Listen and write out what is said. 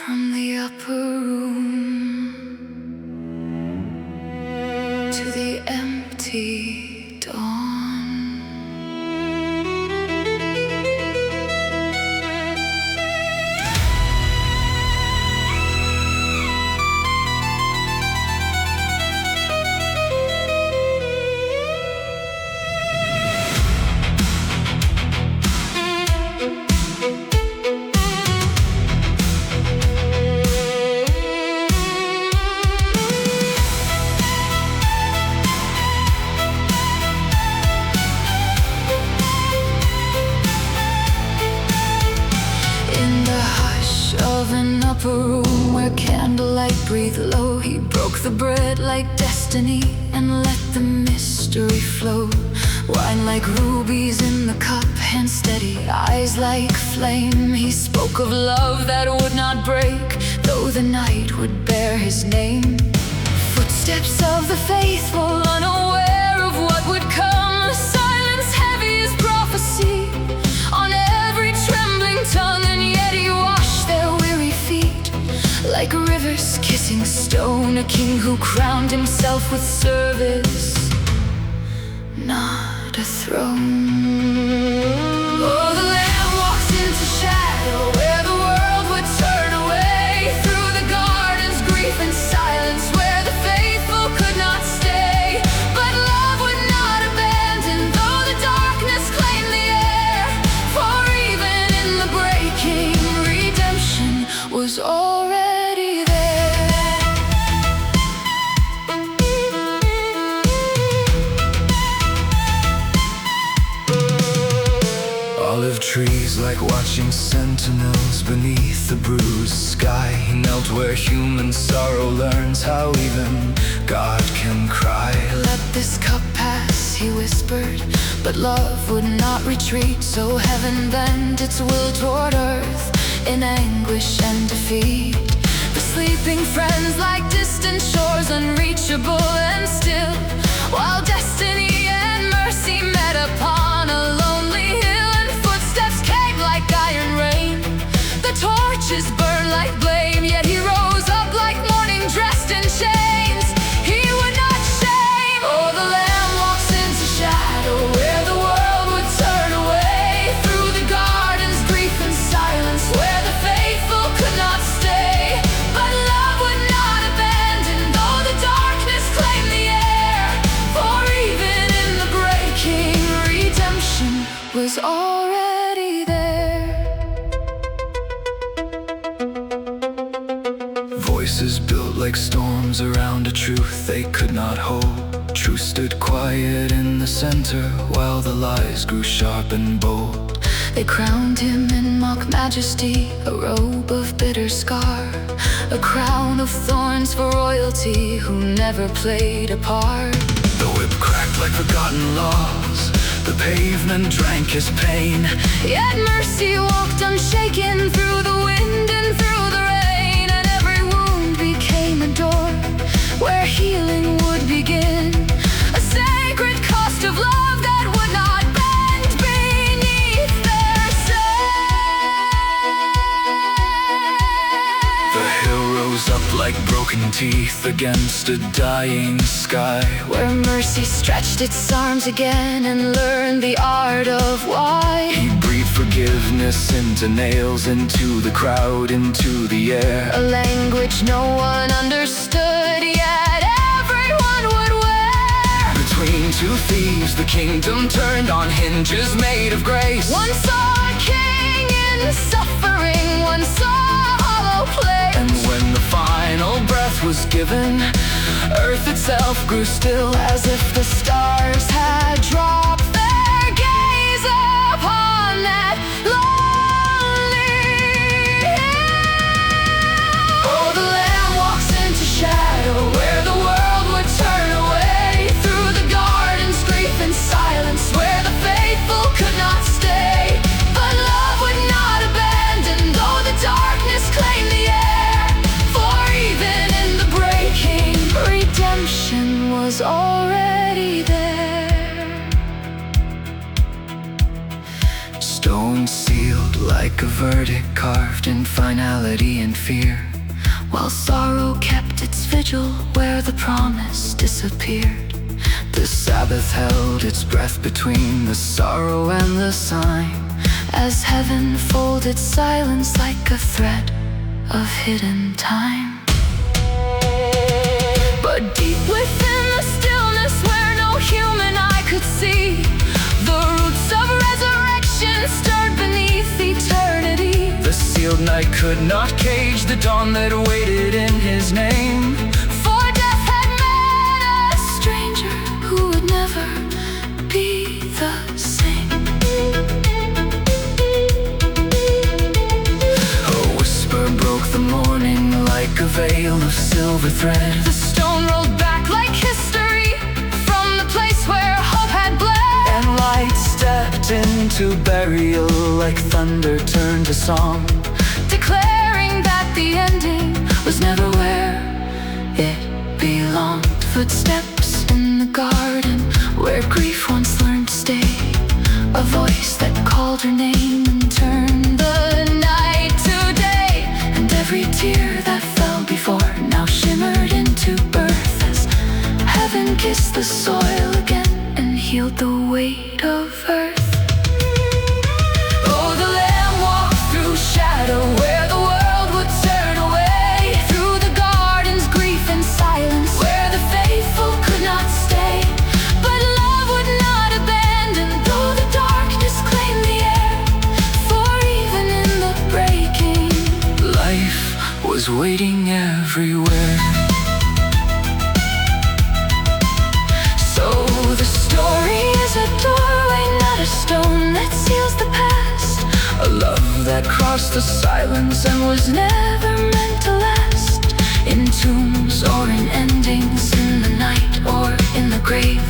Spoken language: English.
From the upper room to the empty dawn, of an upper room where candlelight breathed low, he broke the bread like destiny and let the mystery flow. Wine like rubies in the cup, hands steady, eyes like flame. He spoke of love that would not break, though the night would bear his name. Footsteps of the faithful, unaware of what would come. Silence heavy as prophecy on every trembling tongue, and yet he washed their weary feet like rivers kissing stone. A king who crowned himself with service, not a throne. Oh, the Lamb walks into shadow where the world would turn away, through the garden's grief and silence where the faithful could not stay. But love would not abandon, though the darkness claimed the air. For even in the breaking, redemption was already there. Olive trees like watching sentinels beneath the bruised sky. He knelt where human sorrow learns how even God can cry. Let this cup pass, he whispered, but love would not retreat. So heaven bent its will toward earth in anguish and defeat. The sleeping friends like distant shores, unreachable and still, while destiny and mercy met upon a lonely hill. And footsteps came like iron rain, the torches burned like blame. Yet he rose up like morning dressed in chains, he would not shame. Oh, the Lamb walks into shadow where the world would turn away, through the garden's grief and silence where the faithful could not stay. But love would not abandon, though the darkness claimed the air. For even in the breaking, redemption was already there. Voices built like storms around a truth they could not hold. Truth stood quiet in the center while the lies grew sharp and bold. They crowned him in mock majesty, a robe of bitter scar, a crown of thorns for royalty who never played a part. The whip cracked like forgotten laws, the pavement drank his pain. Yet mercy walked unshaken through the wind and through the rain, and every wound became a door where healing would begin. A sacred cost of love that would not bend beneath their sway. The hill rose up like broken teeth against a dying sky, where mercy stretched its arms again and learned the art of why. he breathed forgiveness into nails, into the crowd, into the air. A language no one understood, yet everyone would wear. Between two thieves the kingdom turned on hinges made of grace. One saw a king in suffering, one saw hollow place. And when the final breath was given, earth itself grew still, as if the stars had dropped their gaze upon that lonely hill. Oh, the Lamb walks into shadow where the world would turn away, through the garden's grief and silence where the faithful could not stay. But love would not abandon, though the darkness claimed the air. For even in the breaking, redemption was already there. stone sealed like a verdict carved in finality and fear, while sorrow kept its vigil where the promise disappeared. The Sabbath held its breath between the sorrow and the sign, as heaven folded silence like a thread of hidden time. But deep within the stillness where no human eye could see, the roots of resurrection stirred beneath eternity. the sealed night could not cage the dawn that waited in his name. For death had met a stranger who would never be the same. A whisper broke the morning like a veil of silver thread. The stone rolled back like history from the place where hope had bled, And light stepped into burial like thunder turned to song, declaring that the ending was never where it belonged. Footsteps in the garden where grief once learned to stay, a voice that called her name and turned the night to day. And every tear that fell before now shimmered into birth, as heaven kissed the soil again and healed the weight of earth. Oh, the Lamb walked through shadow where the world would turn away, through the garden's grief and silence where the faithful could not stay. But love would not abandon though the darkness claimed the air, for even in the breaking, life was waiting everywhere. So the story is a doorway, not a stone that seals the past, A love that crossed the silence and was never meant to last. In tombs or in endings, in the night or in the grave,